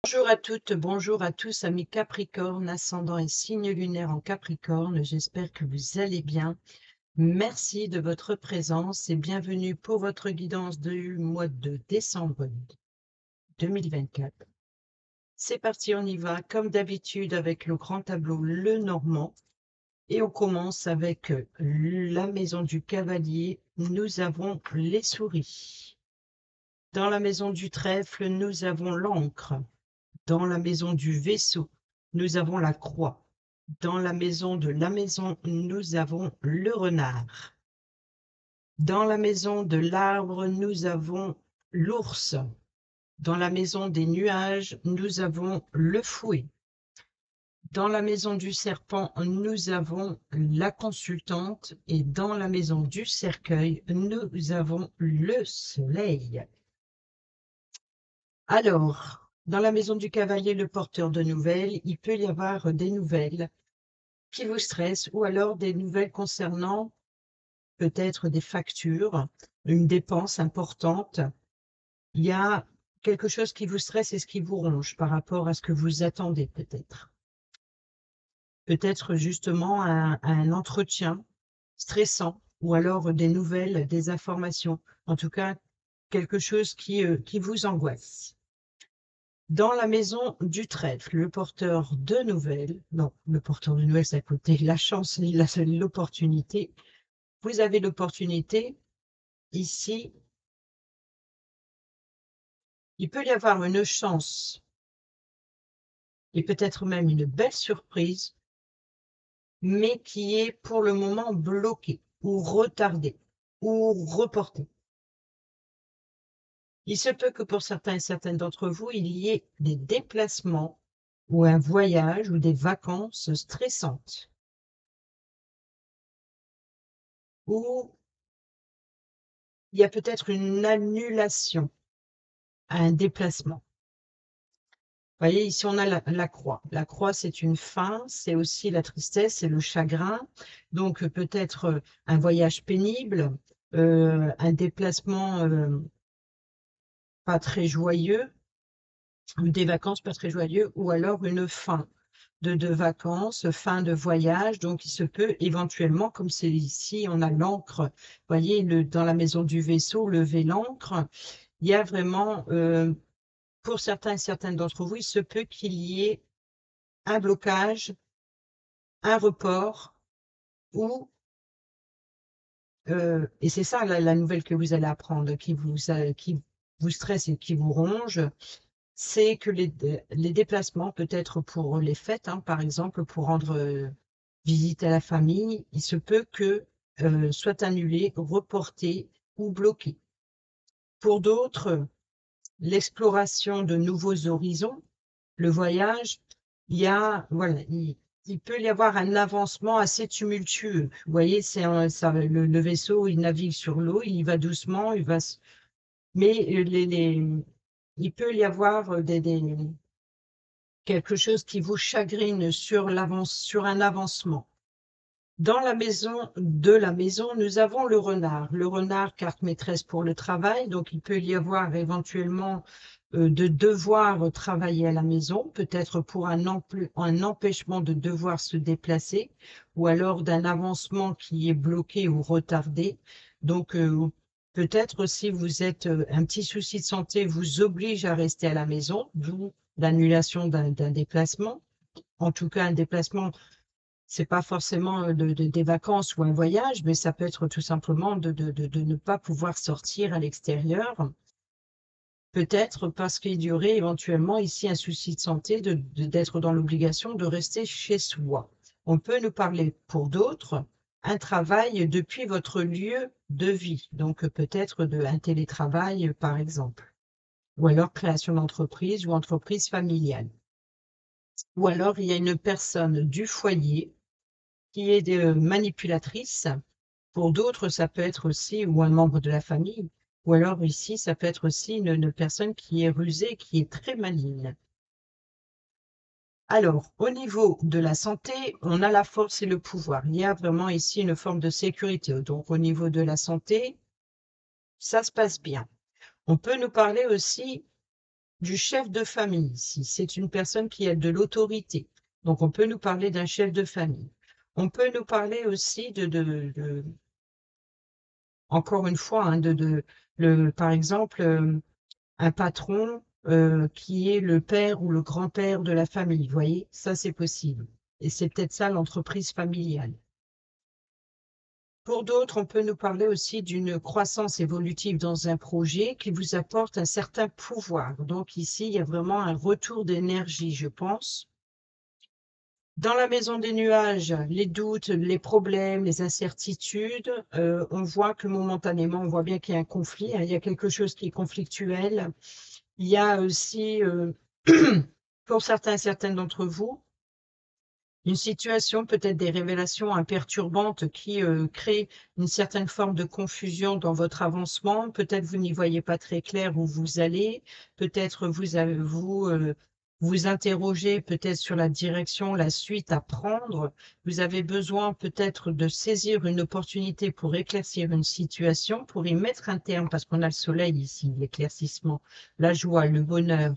Bonjour à toutes, bonjour à tous, amis Capricorne, ascendant et signe lunaire en Capricorne. J'espère que vous allez bien. Merci de votre présence et bienvenue pour votre guidance du mois de décembre 2024. C'est parti, on y va, comme d'habitude, avec le grand tableau Le Normand. Et on commence avec la maison du cavalier. Nous avons les souris. Dans la maison du trèfle, nous avons l'encre. Dans la maison du vaisseau, nous avons la croix. Dans la maison de la maison, nous avons le renard. Dans la maison de l'arbre, nous avons l'ours. Dans la maison des nuages, nous avons le fouet. Dans la maison du serpent, nous avons la consultante. Et dans la maison du cercueil, nous avons le soleil. Alors, dans la maison du cavalier, le porteur de nouvelles, il peut y avoir des nouvelles qui vous stressent ou alors des nouvelles concernant peut-être des factures, une dépense importante. Il y a quelque chose qui vous stresse et ce qui vous ronge par rapport à ce que vous attendez peut-être. Peut-être justement un entretien stressant ou alors des nouvelles, des informations. En tout cas, quelque chose qui vous angoisse. Dans la maison du trèfle, le porteur de nouvelles, non, le porteur de nouvelles, c'est à côté, la chance, l'opportunité. Vous avez l'opportunité, ici, il peut y avoir une chance et peut-être même une belle surprise, mais qui est pour le moment bloquée ou retardée ou reportée. Il se peut que pour certains et certaines d'entre vous, il y ait des déplacements ou un voyage ou des vacances stressantes. Ou il y a peut-être une annulation à un déplacement. Vous voyez, ici, on a la croix. La croix, c'est une fin, c'est aussi la tristesse, c'est le chagrin. Donc, peut-être un voyage pénible, un déplacement pas très joyeux, des vacances pas très joyeux, ou alors une fin de vacances, fin de voyage. Donc, il se peut éventuellement, comme c'est ici, on a l'encre, vous voyez, dans la maison du vaisseau, lever l'ancre. Il y a vraiment, pour certains et certaines d'entre vous, il se peut qu'il y ait un blocage, un report, ou, et c'est ça la nouvelle que vous allez apprendre, qui vous stresse et qui vous ronge, c'est que les déplacements, peut-être pour les fêtes, hein, par exemple, pour rendre visite à la famille, il se peut que soient annulés, reportés ou bloqués. Pour d'autres, l'exploration de nouveaux horizons, le voyage, il y a, voilà, il peut y avoir un avancement assez tumultueux. Vous voyez, le vaisseau, il navigue sur l'eau, il y va doucement, mais il peut y avoir quelque chose qui vous chagrine sur un avancement. Dans la maison de la maison, nous avons le renard. Le renard, carte maîtresse pour le travail, donc il peut y avoir éventuellement de devoir travailler à la maison, peut-être pour un empêchement de devoir se déplacer, ou alors d'un avancement qui est bloqué ou retardé. Donc, peut-être si vous êtes un petit souci de santé vous oblige à rester à la maison, d'où l'annulation d'un déplacement. En tout cas, un déplacement, c'est pas forcément des vacances ou un voyage, mais ça peut être tout simplement de ne pas pouvoir sortir à l'extérieur. Peut-être parce qu'il y aurait éventuellement ici un souci de santé, d'être dans l'obligation de rester chez soi. On peut nous parler pour d'autres, un travail depuis votre lieu de vie, donc peut-être un télétravail par exemple, ou alors création d'entreprise ou entreprise familiale. Ou alors il y a une personne du foyer qui est manipulatrice. Pour d'autres, ça peut être aussi, ou un membre de la famille, ou alors ici, ça peut être aussi une personne qui est rusée, qui est très maligne. Alors, au niveau de la santé, on a la force et le pouvoir. Il y a vraiment ici une forme de sécurité. Donc, au niveau de la santé, ça se passe bien. On peut nous parler aussi du chef de famille ici. C'est une personne qui a de l'autorité. Donc, on peut nous parler d'un chef de famille. On peut nous parler aussi encore une fois, hein, par exemple, un patron qui est le père ou le grand-père de la famille. Vous voyez, ça, c'est possible. Et c'est peut-être ça l'entreprise familiale. Pour d'autres, on peut nous parler aussi d'une croissance évolutive dans un projet qui vous apporte un certain pouvoir. Donc ici, il y a vraiment un retour d'énergie, je pense. Dans la maison des nuages, les doutes, les problèmes, les incertitudes, on voit que momentanément, on voit bien qu'il y a un conflit, hein, il y a quelque chose qui est conflictuel. Il y a aussi, pour certains et certaines d'entre vous, une situation, peut-être des révélations perturbantes qui créent une certaine forme de confusion dans votre avancement. Peut-être vous n'y voyez pas très clair où vous allez. Peut-être vous interrogez peut-être sur la direction, la suite à prendre. Vous avez besoin peut-être de saisir une opportunité pour éclaircir une situation, pour y mettre un terme, parce qu'on a le soleil ici, l'éclaircissement, la joie, le bonheur,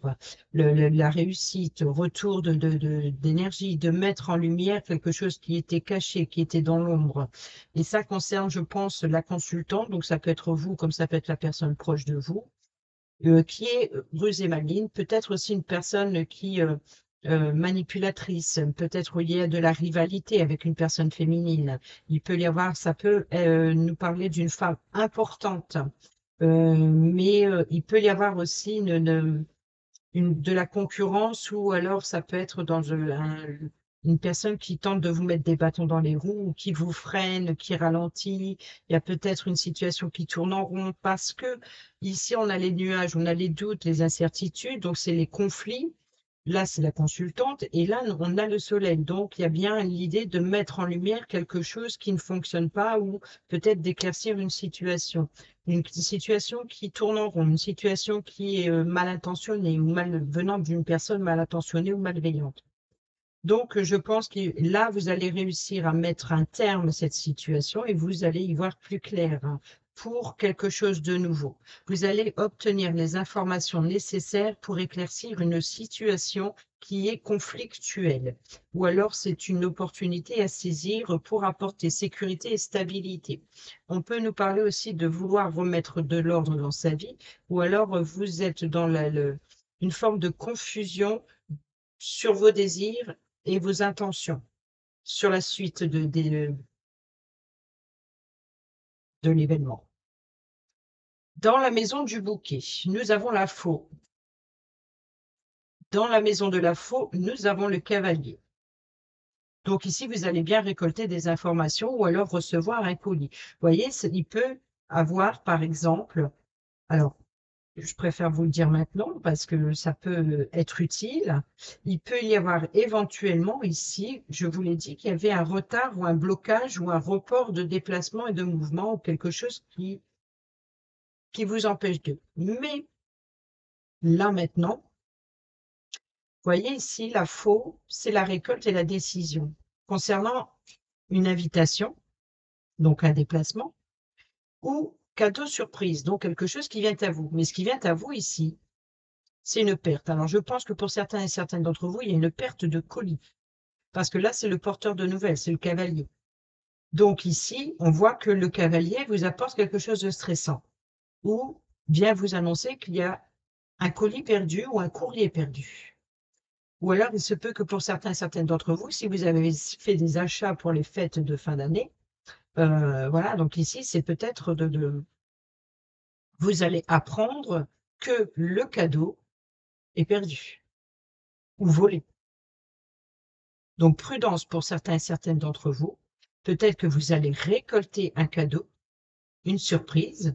la réussite, retour d'énergie, de mettre en lumière quelque chose qui était caché, qui était dans l'ombre. Et ça concerne, je pense, la consultante, donc ça peut être vous comme ça peut être la personne proche de vous, qui est russe et maligne, peut-être aussi une personne qui manipulatrice, peut-être il y a de la rivalité avec une personne féminine. Il peut y avoir, ça peut nous parler d'une femme importante, mais il peut y avoir aussi de la concurrence ou alors ça peut être dans une personne qui tente de vous mettre des bâtons dans les roues ou qui vous freine, qui ralentit. Il y a peut-être une situation qui tourne en rond parce que ici on a les nuages, on a les doutes, les incertitudes, donc c'est les conflits. Là, c'est la consultante et là, on a le soleil. Donc, il y a bien l'idée de mettre en lumière quelque chose qui ne fonctionne pas ou peut-être d'éclaircir une situation qui tourne en rond, une situation qui est mal intentionnée ou venant d'une personne mal intentionnée ou malveillante. Donc, je pense que là, vous allez réussir à mettre un terme à cette situation et vous allez y voir plus clair, hein, pour quelque chose de nouveau. Vous allez obtenir les informations nécessaires pour éclaircir une situation qui est conflictuelle. Ou alors, c'est une opportunité à saisir pour apporter sécurité et stabilité. On peut nous parler aussi de vouloir remettre de l'ordre dans sa vie, ou alors vous êtes dans une forme de confusion sur vos désirs et vos intentions sur la suite de l'événement. Dans la maison du bouquet, nous avons la faux. Dans la maison de la faux, nous avons le cavalier. Donc ici, vous allez bien récolter des informations ou alors recevoir un colis. Vous voyez, il peut avoir, par exemple, alors je préfère vous le dire maintenant parce que ça peut être utile. Il peut y avoir éventuellement ici, je vous l'ai dit, qu'il y avait un retard ou un blocage ou un report de déplacement et de mouvement ou quelque chose qui vous empêche de. Mais là maintenant, vous voyez ici, la faux, c'est la récolte et la décision. Concernant une invitation, donc un déplacement, ou cadeau surprise, donc quelque chose qui vient à vous. Mais ce qui vient à vous ici, c'est une perte. Alors, je pense que pour certains et certaines d'entre vous, il y a une perte de colis. Parce que là, c'est le porteur de nouvelles, c'est le cavalier. Donc ici, on voit que le cavalier vous apporte quelque chose de stressant ou vient vous annoncer qu'il y a un colis perdu ou un courrier perdu. Ou alors, il se peut que pour certains et certaines d'entre vous, si vous avez fait des achats pour les fêtes de fin d'année, voilà, donc ici, c'est peut-être vous allez apprendre que le cadeau est perdu ou volé. Donc, prudence pour certains et certaines d'entre vous. Peut-être que vous allez récolter un cadeau, une surprise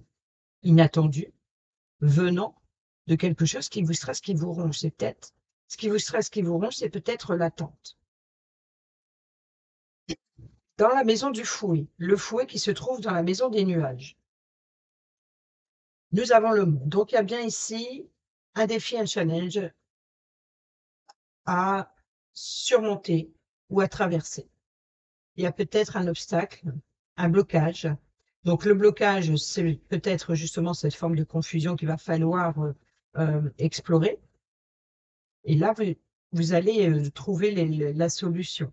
inattendue, venant de quelque chose qui vous stresse, qui vous ronge. C'est peut-être ce qui vous stresse, qui vous ronge, c'est peut-être l'attente. Dans la maison du fouet, le fouet qui se trouve dans la maison des nuages, nous avons le monde. Donc, il y a bien ici un défi, un challenge à surmonter ou à traverser. Il y a peut-être un obstacle, un blocage. Donc, le blocage, c'est peut-être justement cette forme de confusion qu'il va falloir explorer. Et là, vous allez trouver la solution.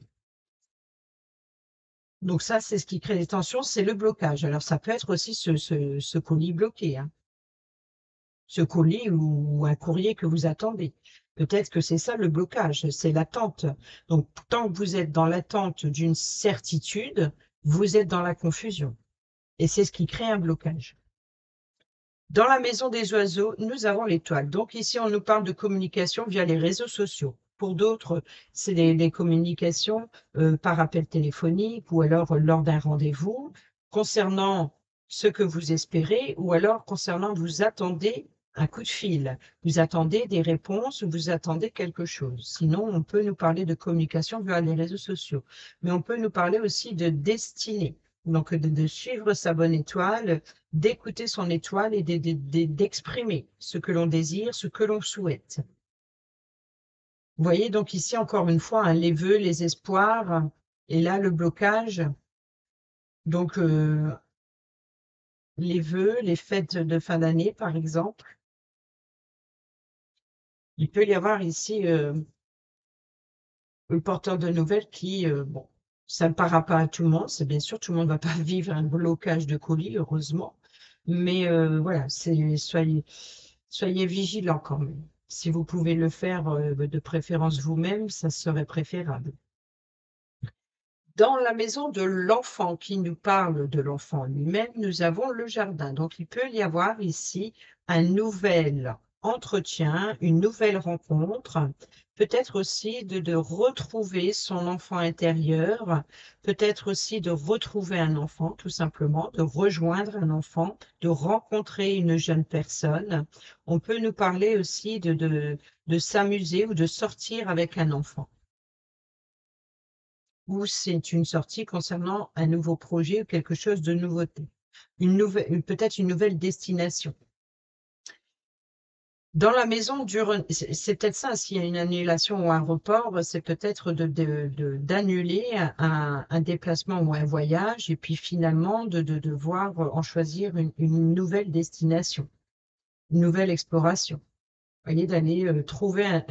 Donc ça, c'est ce qui crée des tensions, c'est le blocage. Alors ça peut être aussi ce colis bloqué, hein. Ce colis ou un courrier que vous attendez. Peut-être que c'est ça le blocage, c'est l'attente. Donc tant que vous êtes dans l'attente d'une certitude, vous êtes dans la confusion. Et c'est ce qui crée un blocage. Dans la maison des oiseaux, nous avons l'étoile. Donc ici, on nous parle de communication via les réseaux sociaux. Pour d'autres, c'est les communications par appel téléphonique ou alors lors d'un rendez-vous concernant ce que vous espérez ou alors concernant vous attendez un coup de fil, vous attendez des réponses, vous attendez quelque chose. Sinon, on peut nous parler de communication via les réseaux sociaux, mais on peut nous parler aussi de destinée. Donc, de suivre sa bonne étoile, d'écouter son étoile et d'exprimer ce que l'on désire, ce que l'on souhaite. Vous voyez donc ici, encore une fois, hein, les vœux, les espoirs, et là, le blocage. Donc, les vœux, les fêtes de fin d'année, par exemple. Il peut y avoir ici le porteur de nouvelles qui, bon, ça ne parlera pas à tout le monde, c'est bien sûr, tout le monde ne va pas vivre un blocage de colis, heureusement, mais voilà, soyez vigilants quand même. Si vous pouvez le faire de préférence vous-même, ça serait préférable. Dans la maison de l'enfant qui nous parle de l'enfant lui-même, nous avons le jardin. Donc, il peut y avoir ici un nouvel entretien, une nouvelle rencontre, peut-être aussi de retrouver son enfant intérieur, peut-être aussi de retrouver un enfant, tout simplement, de rejoindre un enfant, de rencontrer une jeune personne. On peut nous parler aussi de s'amuser ou de sortir avec un enfant. Ou c'est une sortie concernant un nouveau projet ou quelque chose de nouveauté. Peut-être une nouvelle destination. Dans la maison du c'est peut-être ça, s'il y a une annulation ou un report, c'est peut-être d'annuler un déplacement ou un voyage et puis finalement de devoir en choisir une nouvelle destination, une nouvelle exploration. Vous voyez, d'aller trouver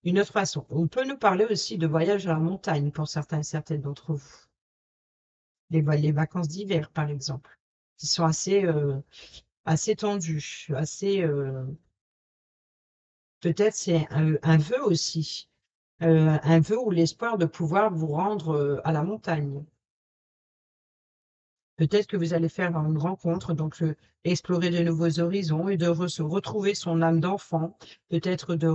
une autre façon. On peut nous parler aussi de voyage à la montagne pour certains et certaines d'entre vous. Les vacances d'hiver, par exemple, qui sont assez tendues, peut-être c'est un vœu aussi, un vœu ou l'espoir de pouvoir vous rendre à la montagne. Peut-être que vous allez faire une rencontre, donc explorer de nouveaux horizons et de se retrouver son âme d'enfant, peut-être de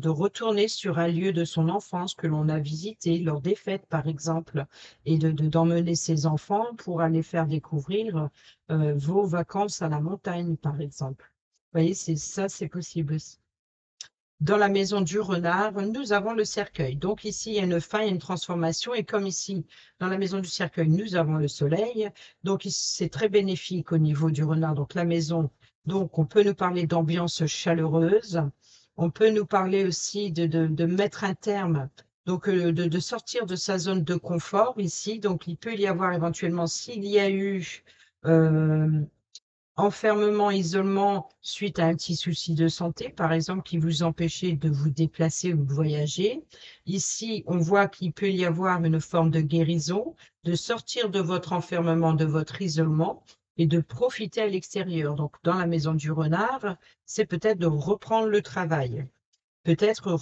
retourner sur un lieu de son enfance que l'on a visité lors des fêtes, par exemple, et d'emmener ses enfants pour aller faire découvrir vos vacances à la montagne, par exemple. Vous voyez, c'est possible aussi. Dans la maison du renard, nous avons le cercueil. Donc ici, il y a une fin, il y a une transformation. Et comme ici, dans la maison du cercueil, nous avons le soleil. Donc c'est très bénéfique au niveau du renard. Donc la maison, donc on peut nous parler d'ambiance chaleureuse. On peut nous parler aussi de mettre un terme, donc de sortir de sa zone de confort ici. Donc il peut y avoir éventuellement, s'il y a eu enfermement, isolement suite à un petit souci de santé, par exemple, qui vous empêchait de vous déplacer ou de voyager. Ici, on voit qu'il peut y avoir une forme de guérison, de sortir de votre enfermement, de votre isolement et de profiter à l'extérieur. Donc, dans la maison du renard, c'est peut-être de reprendre le travail. Peut-être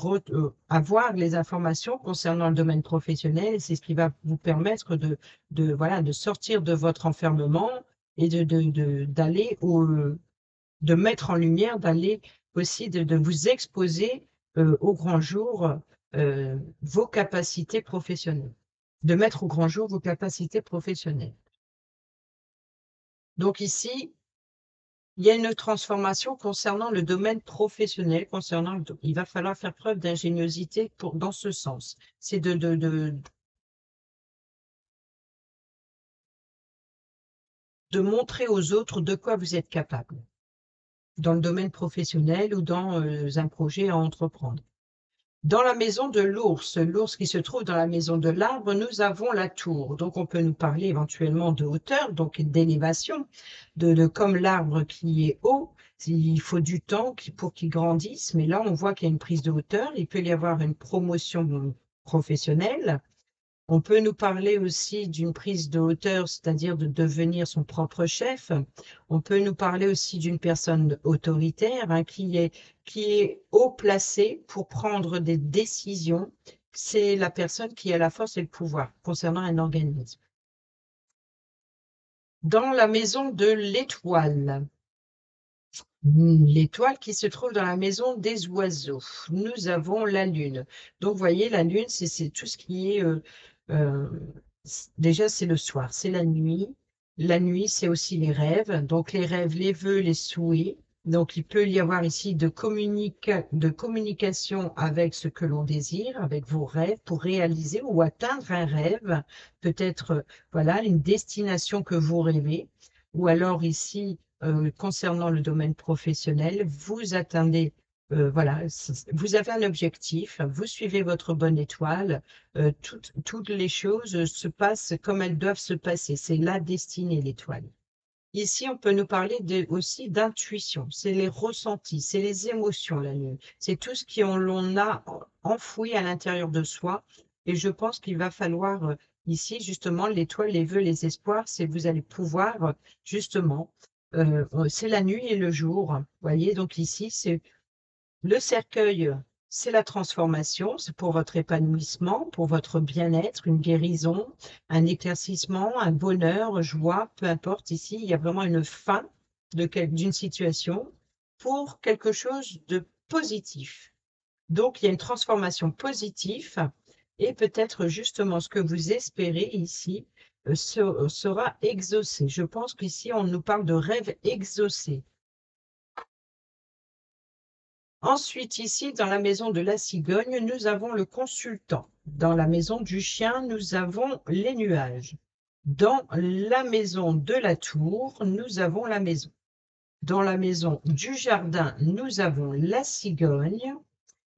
avoir les informations concernant le domaine professionnel, c'est ce qui va vous permettre voilà, de sortir de votre enfermement et d'aller de mettre en lumière, d'aller aussi de vous exposer au grand jour vos capacités professionnelles, de mettre au grand jour vos capacités professionnelles. Donc ici, il y a une transformation concernant le domaine professionnel, il va falloir faire preuve d'ingéniosité dans ce sens. C'est de montrer aux autres de quoi vous êtes capable dans le domaine professionnel ou dans un projet à entreprendre. Dans la maison de l'ours qui se trouve dans la maison de l'arbre, nous avons la tour. Donc, on peut nous parler éventuellement de hauteur, donc d'élévation, comme l'arbre qui est haut. Il faut du temps pour qu'ils grandissent, mais là, on voit qu'il y a une prise de hauteur. Il peut y avoir une promotion professionnelle. On peut nous parler aussi d'une prise de hauteur, c'est-à-dire de devenir son propre chef. On peut nous parler aussi d'une personne autoritaire, hein, qui est haut placée pour prendre des décisions. C'est la personne qui a la force et le pouvoir concernant un organisme. Dans la maison de l'étoile, l'étoile qui se trouve dans la maison des oiseaux, nous avons la lune. Donc, vous voyez, la lune, c'est tout ce qui est... euh, déjà, c'est le soir, c'est la nuit. La nuit, c'est aussi les rêves. Donc, les rêves, les vœux, les souhaits. Donc, il peut y avoir ici de communication avec ce que l'on désire, avec vos rêves, pour réaliser ou atteindre un rêve. Peut-être, voilà, une destination que vous rêvez. Ou alors ici, concernant le domaine professionnel, vous attendez, voilà, vous avez un objectif, vous suivez votre bonne étoile, toutes les choses se passent comme elles doivent se passer. C'est la destinée, l'étoile. Ici, on peut nous parler aussi d'intuition. C'est les ressentis, c'est les émotions, la lune. C'est tout ce l'on a enfoui à l'intérieur de soi. Et je pense qu'il va falloir, ici, justement, l'étoile, les vœux, les espoirs, c'est vous allez pouvoir, justement, c'est la nuit et le jour. Vous voyez, donc ici, c'est le cercueil, c'est la transformation, c'est pour votre épanouissement, pour votre bien-être, une guérison, un éclaircissement, un bonheur, joie, peu importe. Ici, il y a vraiment une fin d'une situation pour quelque chose de positif. Donc, il y a une transformation positive et peut-être justement ce que vous espérez ici sera exaucé. Je pense qu'ici, on nous parle de rêve exaucé. Ensuite, ici, dans la maison de la cigogne, nous avons le consultant. Dans la maison du chien, nous avons les nuages. Dans la maison de la tour, nous avons la maison. Dans la maison du jardin, nous avons la cigogne.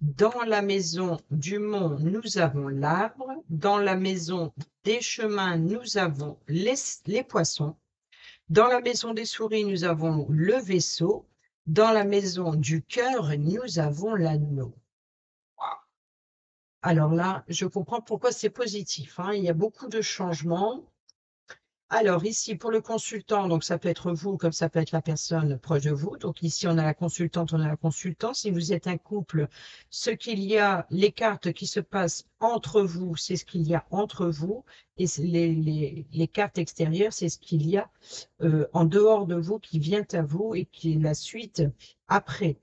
Dans la maison du mont, nous avons l'arbre. Dans la maison des chemins, nous avons les poissons. Dans la maison des souris, nous avons le vaisseau. Dans la maison du cœur, nous avons l'anneau. Alors là, je comprends pourquoi c'est positif, hein. Il y a beaucoup de changements. Alors ici, pour le consultant, donc ça peut être vous, comme ça peut être la personne proche de vous. Donc ici, on a la consultante, on a la consultant. Si vous êtes un couple, ce qu'il y a, les cartes qui se passent entre vous, c'est ce qu'il y a entre vous. Et les cartes extérieures, c'est ce qu'il y a en dehors de vous, qui vient à vous et qui est la suite après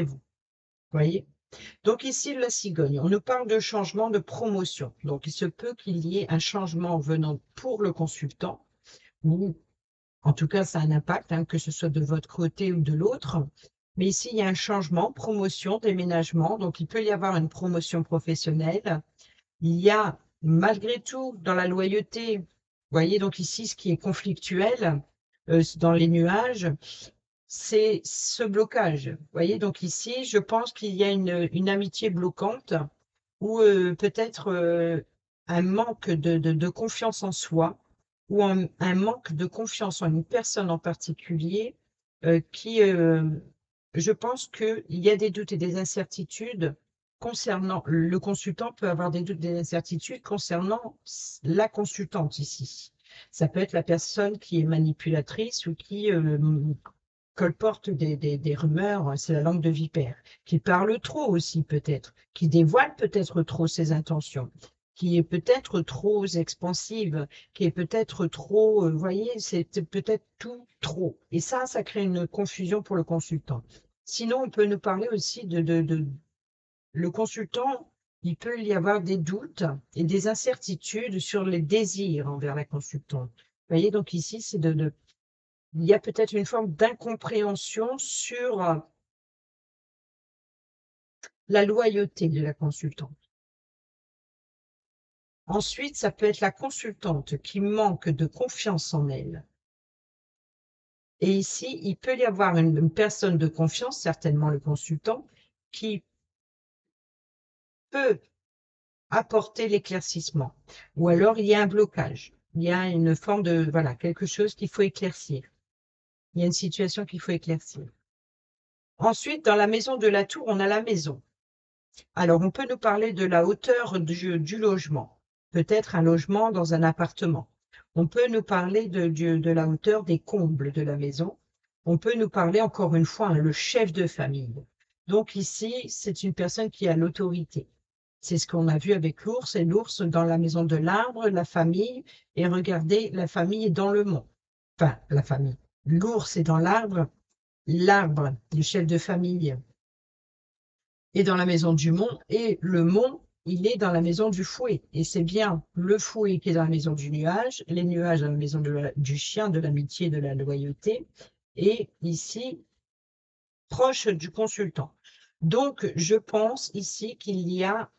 vous. Vous voyez? Donc ici, la cigogne, on nous parle de changement de promotion. Donc il se peut qu'il y ait un changement venant pour le consultant, ou en tout cas, ça a un impact, hein, que ce soit de votre côté ou de l'autre. Mais ici, il y a un changement, promotion, déménagement. Donc il peut y avoir une promotion professionnelle. Il y a, malgré tout, dans la loyauté, vous voyez, donc ici, ce qui est conflictuel dans les nuages, c'est ce blocage. Vous voyez, donc ici, je pense qu'il y a une amitié bloquante ou peut-être un manque de confiance en soi ou un manque de confiance en une personne en particulier qui, je pense qu'il y a des doutes et des incertitudes concernant, le consultant peut avoir des doutes et des incertitudes concernant la consultante ici. Ça peut être la personne qui est manipulatrice ou qui colporte des rumeurs, c'est la langue de vipère, qui parle trop aussi peut-être, qui dévoile peut-être trop ses intentions, qui est peut-être trop expansive, qui est peut-être trop, vous voyez, c'est peut-être tout trop. Et ça crée une confusion pour le consultant. Sinon, on peut nous parler aussi le consultant, il peut y avoir des doutes et des incertitudes sur les désirs envers la consultante. Vous voyez, donc ici, c'est il y a peut-être une forme d'incompréhension sur la loyauté de la consultante. Ensuite, ça peut être la consultante qui manque de confiance en elle. Et ici, il peut y avoir une personne de confiance, certainement le consultant, qui peut apporter l'éclaircissement. Ou alors, il y a un blocage. Il y a une forme de, voilà, quelque chose qu'il faut éclaircir. Il y a une situation qu'il faut éclaircir. Ensuite, dans la maison de la tour, on a la maison. Alors, on peut nous parler de la hauteur du logement, peut-être un logement dans un appartement. On peut nous parler de la hauteur des combles de la maison. On peut nous parler, encore une fois, le chef de famille. Donc ici, c'est une personne qui a l'autorité. C'est ce qu'on a vu avec l'ours, et l'ours dans la maison de l'arbre, la famille, et regardez, la famille est dans le mont. Enfin, la famille. L'ours est dans l'arbre, le chef de famille, est dans la maison du mont, et le mont, il est dans la maison du fouet. Et c'est bien le fouet qui est dans la maison du nuage, les nuages dans la maison du chien, de l'amitié, de la loyauté, et ici, proche du consultant. Donc, je pense ici qu'il y a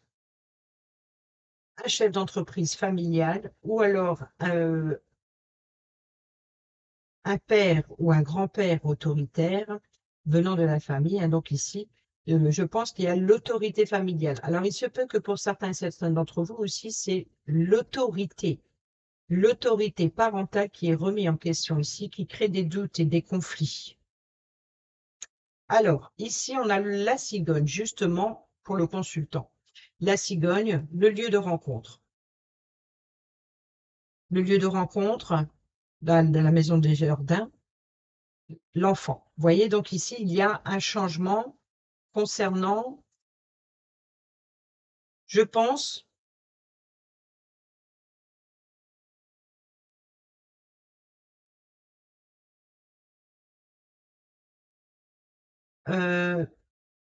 un chef d'entreprise familial, ou alors un père ou un grand-père autoritaire venant de la famille. Hein, donc ici, je pense qu'il y a l'autorité familiale. Alors, il se peut que pour certains d'entre vous aussi, c'est l'autorité parentale qui est remise en question ici, qui crée des doutes et des conflits. Alors, ici, on a la cigogne, justement, pour le consultant. La cigogne, le lieu de rencontre. Le lieu de rencontre dans la maison des jardins, l'enfant. Vous voyez, donc ici, il y a un changement concernant, je pense,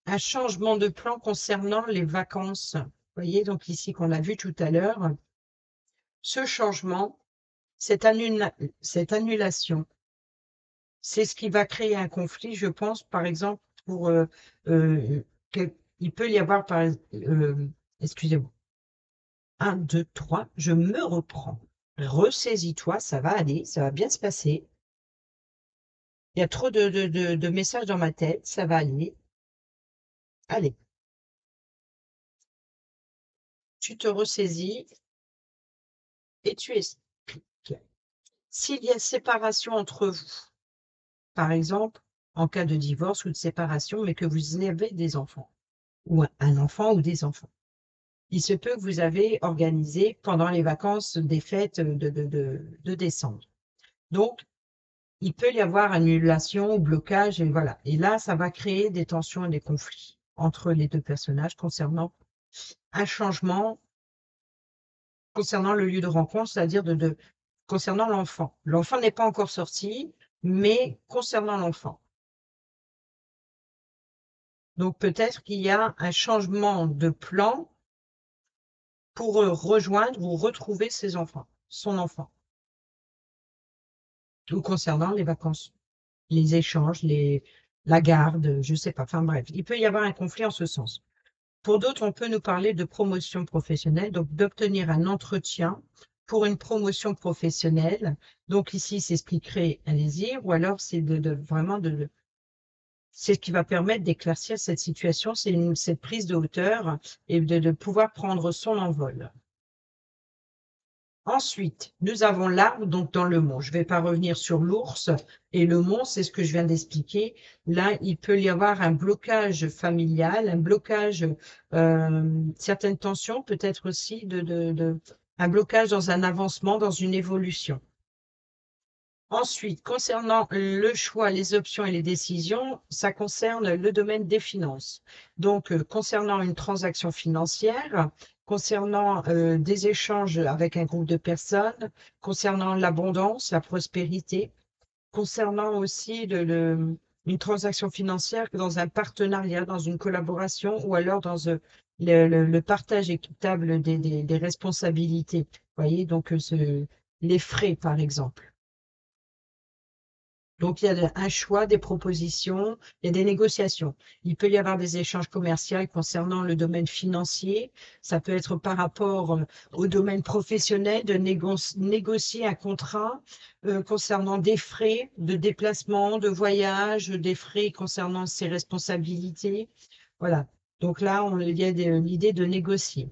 un changement de plan concernant les vacances. Vous voyez, donc ici, qu'on a vu tout à l'heure, ce changement, cette annulation, c'est ce qui va créer un conflit, je pense, par exemple, pour il peut y avoir, excusez-moi, 1, 2, 3, je me reprends. Ressaisis-toi, ça va aller, ça va bien se passer. Il y a trop de messages dans ma tête, ça va aller. Allez, tu te ressaisis et tu expliques. S'il y a séparation entre vous, par exemple, en cas de divorce ou de séparation, mais que vous avez des enfants, ou un enfant ou des enfants, il se peut que vous avez organisé pendant les vacances des fêtes de décembre. Donc, il peut y avoir annulation ou blocage, et voilà. Et là, ça va créer des tensions et des conflits entre les deux personnages concernant un changement, concernant le lieu de rencontre, c'est-à-dire concernant l'enfant. L'enfant n'est pas encore sorti, mais concernant l'enfant. Donc peut-être qu'il y a un changement de plan pour rejoindre ou retrouver ses enfants, son enfant. Ou concernant les vacances, les échanges, la garde, je ne sais pas. Enfin bref, il peut y avoir un conflit en ce sens. Pour d'autres, on peut nous parler de promotion professionnelle, donc d'obtenir un entretien pour une promotion professionnelle. Donc ici, s'expliquerait un désir, ou alors c'est vraiment c'est ce qui va permettre d'éclaircir cette situation, c'est cette prise de hauteur et de pouvoir prendre son envol. Ensuite, nous avons l'arbre, donc dans le mont. Je ne vais pas revenir sur l'ours et le mont, c'est ce que je viens d'expliquer. Là, il peut y avoir un blocage familial, un blocage, certaines tensions, peut-être aussi un blocage dans un avancement, dans une évolution. Ensuite, concernant le choix, les options et les décisions, ça concerne le domaine des finances. Donc, concernant une transaction financière, concernant des échanges avec un groupe de personnes, concernant l'abondance, la prospérité, concernant aussi une transaction financière dans un partenariat, dans une collaboration ou alors dans le partage équitable des responsabilités. Vous voyez, donc les frais, par exemple. Donc, il y a un choix, des propositions, il y a des négociations. Il peut y avoir des échanges commerciaux concernant le domaine financier. Ça peut être par rapport au domaine professionnel de négocier un contrat concernant des frais de déplacement, de voyage, des frais concernant ses responsabilités. Voilà. Donc là, il y a l'idée de négocier.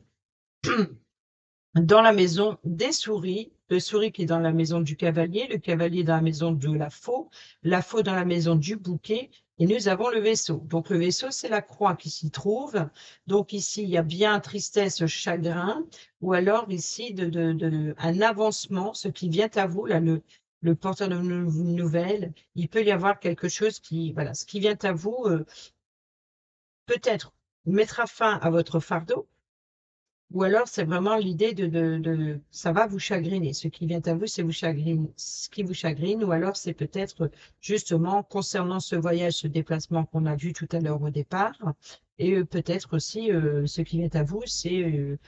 Dans la maison des souris, le souris qui est dans la maison du cavalier, le cavalier dans la maison de la faux dans la maison du bouquet, Et nous avons le vaisseau. Donc le vaisseau, c'est la croix qui s'y trouve. Donc ici, il y a bien tristesse, chagrin, ou alors ici, un avancement, ce qui vient à vous, là, le porteur de nouvelles, il peut y avoir quelque chose qui, voilà, ce qui vient à vous, peut-être mettra fin à votre fardeau, ou alors c'est vraiment l'idée ça va vous chagriner. Ce qui vient à vous, c'est vous chagrine, ce qui vous chagrine, ou alors c'est peut-être justement concernant ce voyage, ce déplacement qu'on a vu tout à l'heure au départ, et peut-être aussi ce qui vient à vous, c'est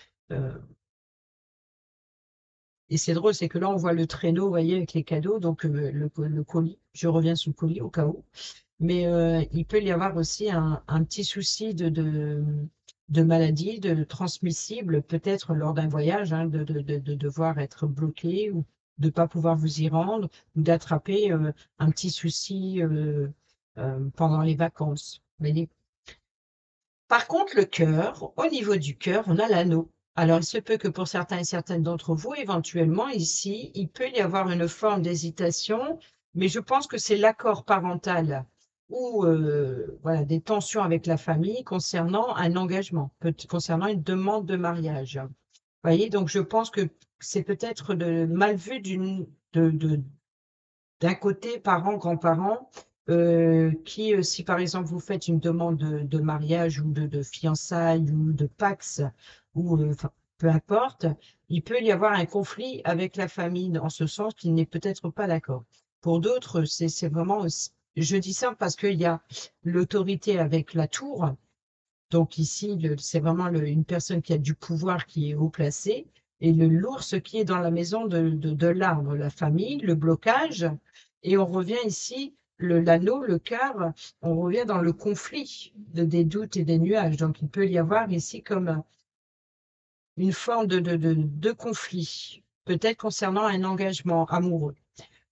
et c'est drôle, c'est que là on voit le traîneau, vous voyez, avec les cadeaux, donc le colis. Je reviens sur le colis au cas où. Mais il peut y avoir aussi un petit souci de maladie, de transmissible, peut-être lors d'un voyage, hein, de devoir être bloqué ou de ne pas pouvoir vous y rendre, ou d'attraper un petit souci pendant les vacances. Vous voyez. Par contre, le cœur, au niveau du cœur, on a l'anneau. Alors, il se peut que pour certains et certaines d'entre vous, éventuellement, ici, il peut y avoir une forme d'hésitation, mais je pense que c'est l'accord parental ou voilà, des tensions avec la famille concernant un engagement, concernant une demande de mariage. Vous voyez, donc je pense que c'est peut-être mal vu d'un côté, parents, grands-parents, qui, si par exemple vous faites une demande de mariage ou de fiançailles ou de Pacs, ou enfin, peu importe, il peut y avoir un conflit avec la famille en ce sens qu'il n'est peut-être pas d'accord. Pour d'autres, c'est vraiment je dis ça parce qu'il y a l'autorité avec la tour. Donc ici, c'est vraiment une personne qui a du pouvoir qui est haut placée, et l'ours qui est dans la maison de l'arbre, la famille, le blocage. Et on revient ici, l'anneau, le cœur, on revient dans le conflit des doutes et des nuages. Donc il peut y avoir ici comme une forme de conflit, peut-être concernant un engagement amoureux.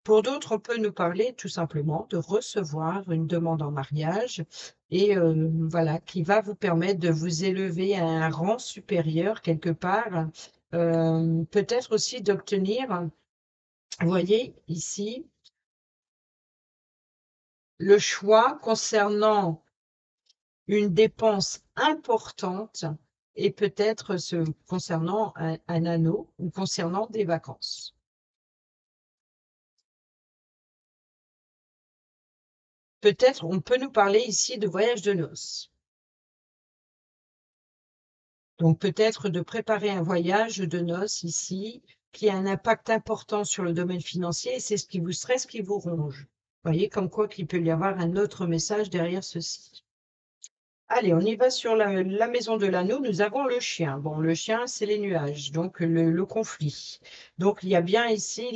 Pour d'autres, on peut nous parler tout simplement de recevoir une demande en mariage et voilà, qui va vous permettre de vous élever à un rang supérieur quelque part. Peut-être aussi d'obtenir, vous voyez ici, le choix concernant une dépense importante et peut-être concernant un anneau ou concernant des vacances. Peut-être on peut nous parler ici de voyage de noces. Donc peut-être de préparer un voyage de noces ici qui a un impact important sur le domaine financier, et c'est ce qui vous stresse, qui vous ronge. Vous voyez, comme quoi qu'il peut y avoir un autre message derrière ceci. Allez, on y va sur la maison de l'anneau. Nous avons le chien. Bon, le chien, c'est les nuages, donc le conflit. Donc, il y a bien ici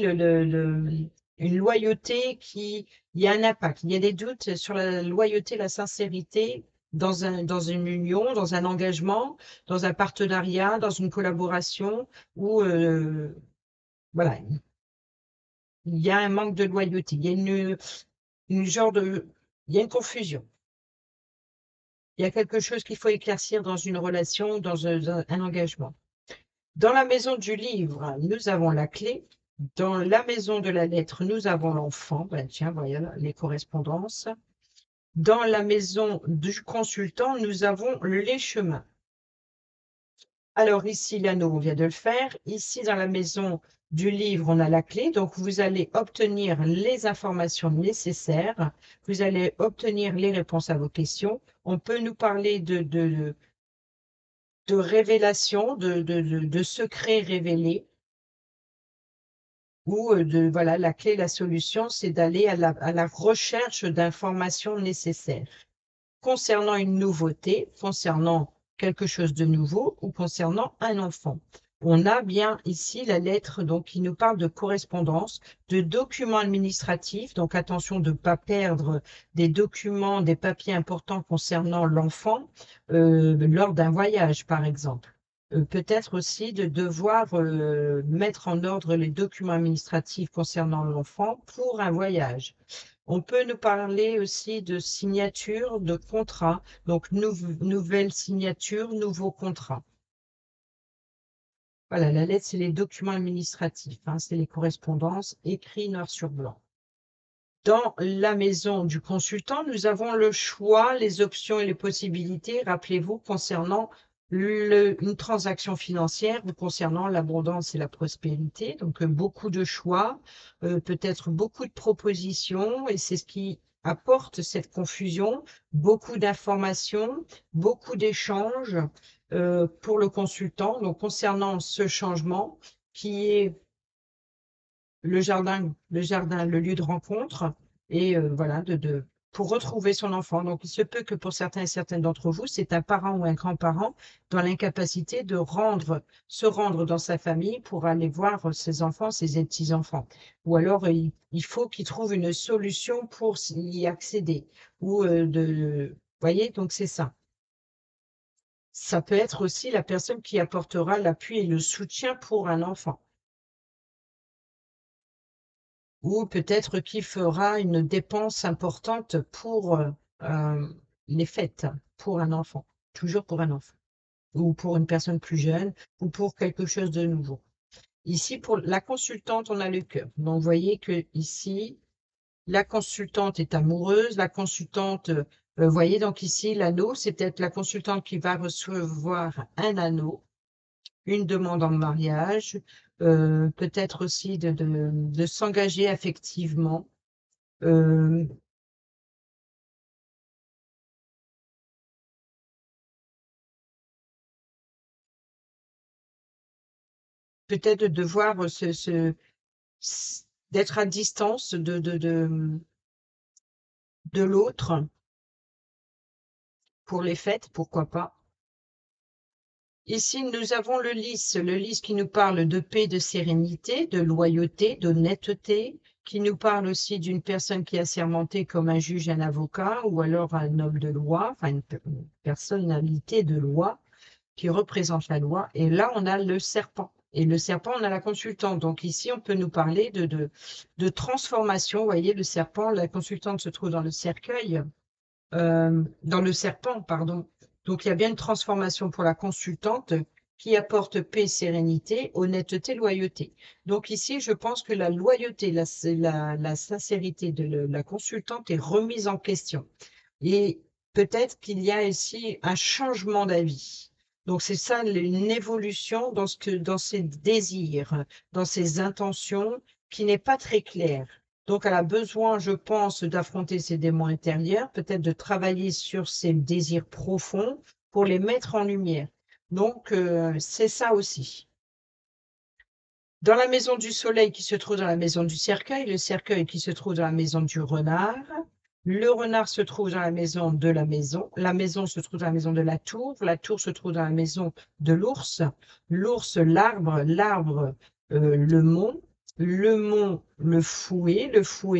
une loyauté il y a un impact. Il y a des doutes sur la loyauté, la sincérité dans une union, dans un engagement, dans un partenariat, dans une collaboration où, voilà, il y a un manque de loyauté. Il y a une genre il y a une confusion. Il y a quelque chose qu'il faut éclaircir dans une relation, dans un engagement. Dans la maison du livre, nous avons la clé. Dans la maison de la lettre, nous avons l'enfant. Ben, tiens, voilà les correspondances. Dans la maison du consultant, nous avons les chemins. Alors ici, l'anneau, on vient de le faire. Ici, dans la maison du livre, on a la clé. Donc, vous allez obtenir les informations nécessaires. Vous allez obtenir les réponses à vos questions. On peut nous parler de révélations, de secrets révélés, ou voilà, la clé, la solution, c'est d'aller à la recherche d'informations nécessaires concernant une nouveauté, concernant quelque chose de nouveau ou concernant un enfant. On a bien ici la lettre donc, qui nous parle de correspondance, de documents administratifs. Donc attention de ne pas perdre des documents, des papiers importants concernant l'enfant lors d'un voyage, par exemple. Peut-être aussi de devoir mettre en ordre les documents administratifs concernant l'enfant pour un voyage. On peut nous parler aussi de signature de contrat, donc nouvelle signature, nouveau contrat. Voilà, la lettre, c'est les documents administratifs, hein, c'est les correspondances écrits noir sur blanc. Dans la maison du consultant, nous avons le choix, les options et les possibilités, rappelez-vous, concernant une transaction financière ou concernant l'abondance et la prospérité. Donc, beaucoup de choix, peut-être beaucoup de propositions, et c'est ce qui apporte cette confusion, beaucoup d'informations, beaucoup d'échanges pour le consultant. Donc, concernant ce changement qui est le lieu de rencontre, et voilà, pour retrouver son enfant. Donc, il se peut que pour certains et certaines d'entre vous, c'est un parent ou un grand-parent dans l'incapacité de se rendre dans sa famille pour aller voir ses enfants, ses petits-enfants. Ou alors, il faut qu'il trouve une solution pour y accéder. Vous voyez, donc c'est ça. Ça peut être aussi la personne qui apportera l'appui et le soutien pour un enfant. Ou peut-être qui fera une dépense importante pour les fêtes, pour un enfant, toujours pour un enfant, ou pour une personne plus jeune, ou pour quelque chose de nouveau. Ici, pour la consultante, on a le cœur. Donc, vous voyez que ici, la consultante est amoureuse, la consultante, vous voyez, donc ici, l'anneau, c'est peut-être la consultante qui va recevoir un anneau, une demande en mariage, peut-être aussi de s'engager affectivement. Peut-être de devoir d'être à distance de l'autre pour les fêtes, pourquoi pas. Ici, nous avons le lys qui nous parle de paix, de sérénité, de loyauté, d'honnêteté, qui nous parle aussi d'une personne qui a sermenté comme un juge, un avocat, ou alors un homme de loi, enfin une personnalité de loi qui représente la loi. Et là, on a le serpent. Et le serpent, on a la consultante. Donc ici, on peut nous parler de transformation. Vous voyez, le serpent, la consultante se trouve dans le cercueil, dans le serpent, pardon. Donc il y a bien une transformation pour la consultante qui apporte paix, sérénité, honnêteté, loyauté. Donc ici, je pense que la loyauté, la sincérité de la consultante est remise en question. Et peut-être qu'il y a ici un changement d'avis. Donc c'est ça, une évolution dans ses désirs, dans ses intentions, qui n'est pas très claire. Donc elle a besoin, je pense, d'affronter ses démons intérieurs, peut-être de travailler sur ses désirs profonds pour les mettre en lumière. Donc c'est ça aussi. Dans la maison du soleil qui se trouve dans la maison du cercueil, le cercueil qui se trouve dans la maison du renard, le renard se trouve dans la maison se trouve dans la maison de la tour se trouve dans la maison de l'ours, l'arbre, le mont, le fouet,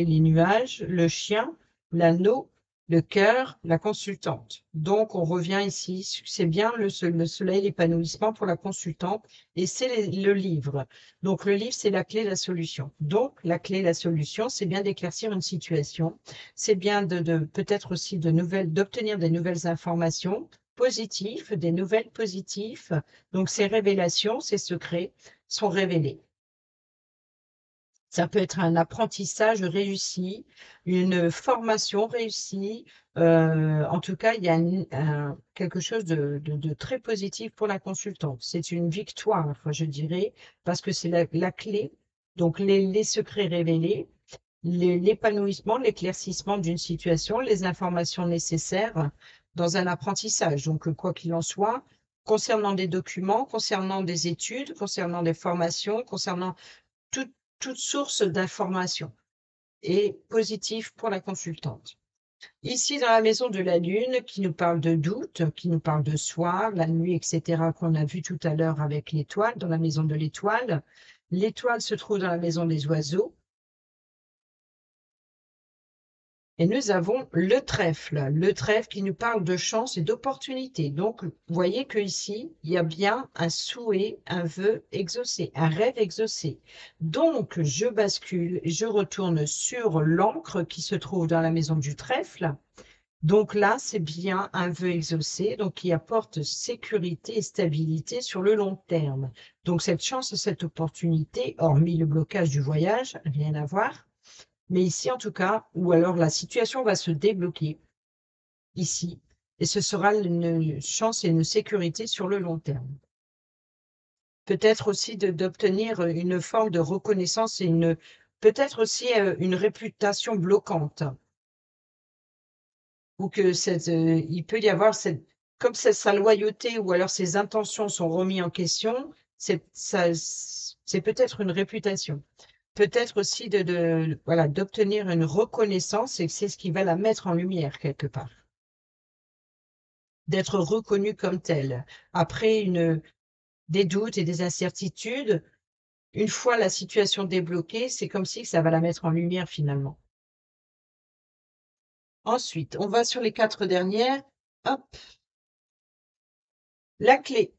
les nuages, le chien, l'anneau, le cœur, la consultante. Donc, on revient ici, c'est bien le soleil, l'épanouissement pour la consultante, et c'est le livre. Donc, le livre, c'est la clé, la solution. Donc, la clé, la solution, c'est bien d'éclaircir une situation, c'est bien peut-être aussi d'obtenir des nouvelles informations positives, des nouvelles positives. Donc, ces révélations, ces secrets sont révélés. Ça peut être un apprentissage réussi, une formation réussie. En tout cas, il y a quelque chose de très positif pour la consultante. C'est une victoire, je dirais, parce que c'est la clé. Donc, les secrets révélés, l'épanouissement, l'éclaircissement d'une situation, les informations nécessaires dans un apprentissage. Donc, quoi qu'il en soit, concernant des documents, concernant des études, concernant des formations, concernant toute source d'information est positive pour la consultante. Ici, dans la maison de la Lune, qui nous parle de doute, qui nous parle de soir, la nuit, etc., qu'on a vu tout à l'heure avec l'étoile, dans la maison de l'étoile. L'étoile se trouve dans la maison des oiseaux. Et nous avons le trèfle qui nous parle de chance et d'opportunité. Donc, vous voyez qu'ici, il y a bien un souhait, un vœu exaucé, un rêve exaucé. Donc, je bascule, je retourne sur l'encre qui se trouve dans la maison du trèfle. Donc là, c'est bien un vœu exaucé, donc qui apporte sécurité et stabilité sur le long terme. Donc, cette chance et cette opportunité, hormis le blocage du voyage, rien à voir, Mais ici, en tout cas, ou alors la situation va se débloquer ici, et ce sera une chance et une sécurité sur le long terme. Peut-être aussi d'obtenir une forme de reconnaissance et peut-être aussi une réputation bloquante. Ou que il peut y avoir comme sa loyauté ou alors ses intentions sont remises en question, c'est peut-être une réputation. Peut-être aussi voilà, d'obtenir une reconnaissance et que c'est ce qui va la mettre en lumière quelque part. D'être reconnue comme telle. Après des doutes et des incertitudes, une fois la situation débloquée, c'est comme si ça va la mettre en lumière finalement. Ensuite, on va sur les 4 dernières. Hop, la clé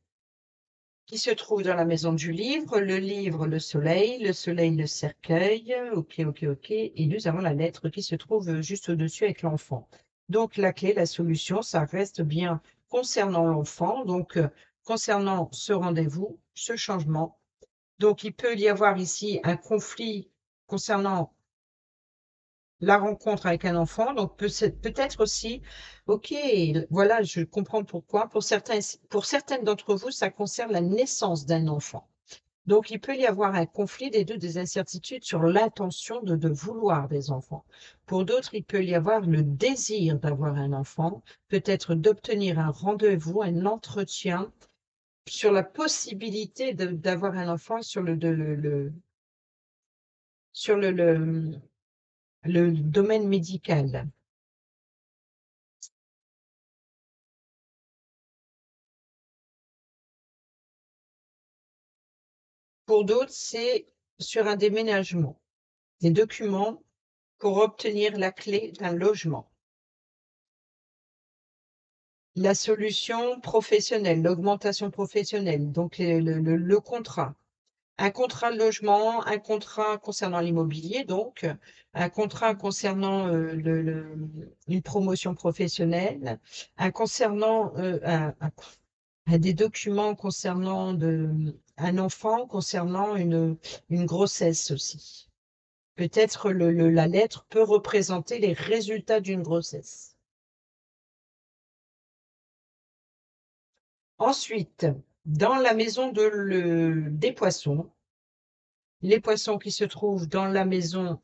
qui se trouve dans la maison du livre, le soleil, le cercueil. Ok, ok, ok. Et nous avons la lettre qui se trouve juste au-dessus avec l'enfant. Donc la clé, la solution, ça reste bien concernant l'enfant, donc concernant ce rendez-vous, ce changement. Donc il peut y avoir ici un conflit concernant la rencontre avec un enfant, donc peut-être aussi, ok, voilà, je comprends pourquoi. Pour certaines d'entre vous, ça concerne la naissance d'un enfant. Donc, il peut y avoir un conflit des deux, des incertitudes sur l'intention de vouloir des enfants. Pour d'autres, il peut y avoir le désir d'avoir un enfant, peut-être d'obtenir un rendez-vous, un entretien sur la possibilité d'avoir un enfant sur sur le domaine médical. Pour d'autres, c'est sur un déménagement, des documents pour obtenir la clé d'un logement. La solution professionnelle, l'augmentation professionnelle, donc le contrat. Un contrat de logement, un contrat concernant l'immobilier, donc un contrat concernant une promotion professionnelle, concernant des documents concernant un enfant, concernant une grossesse aussi. Peut-être la lettre peut représenter les résultats d'une grossesse. Ensuite, dans la maison des poissons, les poissons qui se trouvent dans la maison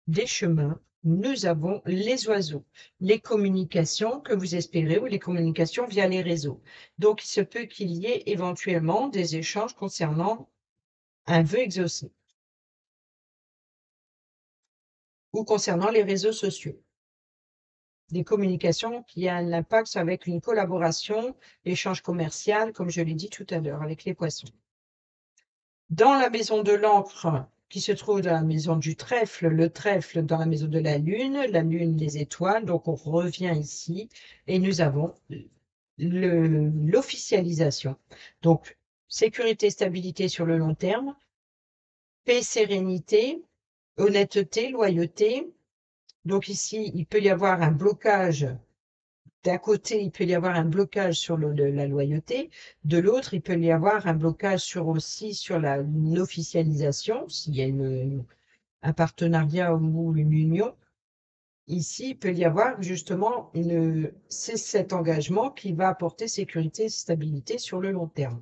des chemins, nous avons les oiseaux, les communications que vous espérez ou les communications via les réseaux. Donc, il se peut qu'il y ait éventuellement des échanges concernant un vœu exaucé ou concernant les réseaux sociaux. Des communications qui a un impact avec une collaboration, échange commercial, comme je l'ai dit tout à l'heure, avec les poissons. Dans la maison de l'encre, qui se trouve dans la maison du trèfle, le trèfle dans la maison de la lune, les étoiles, donc on revient ici, et nous avons l'officialisation. Donc, sécurité, stabilité sur le long terme, paix, sérénité, honnêteté, loyauté. Donc ici, il peut y avoir un blocage. D'un côté, il peut y avoir un blocage sur la loyauté, de l'autre, il peut y avoir un blocage aussi sur l'officialisation, s'il y a un partenariat ou une union. Ici, il peut y avoir justement c'est cet engagement qui va apporter sécurité et stabilité sur le long terme.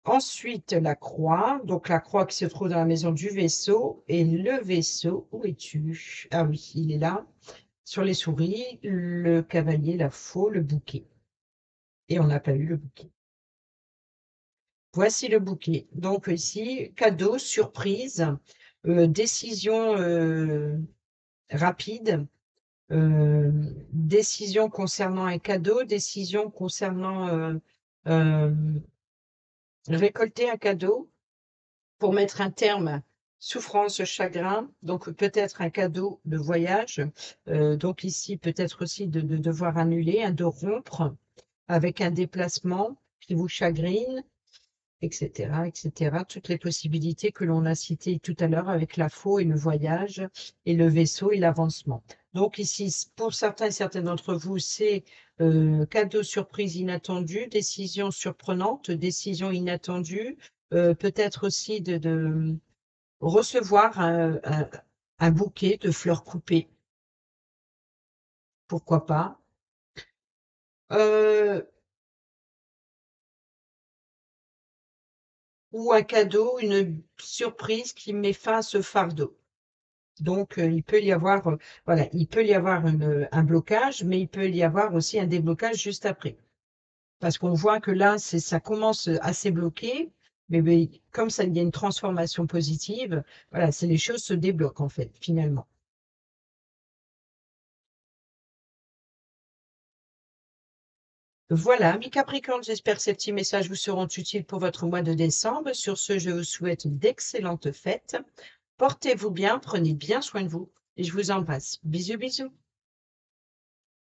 Ensuite, la croix, donc la croix qui se trouve dans la maison du vaisseau, et le vaisseau, où es-tu? Ah oui, il est là. Sur les souris, le cavalier, la faux, le bouquet. Et on n'a pas eu le bouquet. Voici le bouquet. Donc ici, cadeau, surprise, décision rapide, décision concernant un cadeau, décision concernant euh, récolter un cadeau pour mettre un terme souffrance, chagrin, donc peut-être un cadeau de voyage, donc ici peut-être aussi de devoir annuler, de rompre avec un déplacement qui vous chagrine, etc., etc. Toutes les possibilités que l'on a citées tout à l'heure avec la faux et le voyage et le vaisseau et l'avancement. Donc ici, pour certains et certaines d'entre vous, c'est cadeau surprise inattendu, décision surprenante, décision inattendue, peut-être aussi recevoir un bouquet de fleurs coupées, pourquoi pas. Euh, ou un cadeau, une surprise qui met fin à ce fardeau. Donc, il peut y avoir, voilà, il peut y avoir un blocage, mais il peut y avoir aussi un déblocage juste après. Parce qu'on voit que là, ça commence à s'ébloquer, mais comme ça, il y a une transformation positive, voilà, c'est les choses se débloquent en fait, finalement. Voilà, mes Capricornes, j'espère que ces petits messages vous seront utiles pour votre mois de décembre. Sur ce, je vous souhaite d'excellentes fêtes. Portez-vous bien, prenez bien soin de vous et je vous embrasse. Bisous, bisous.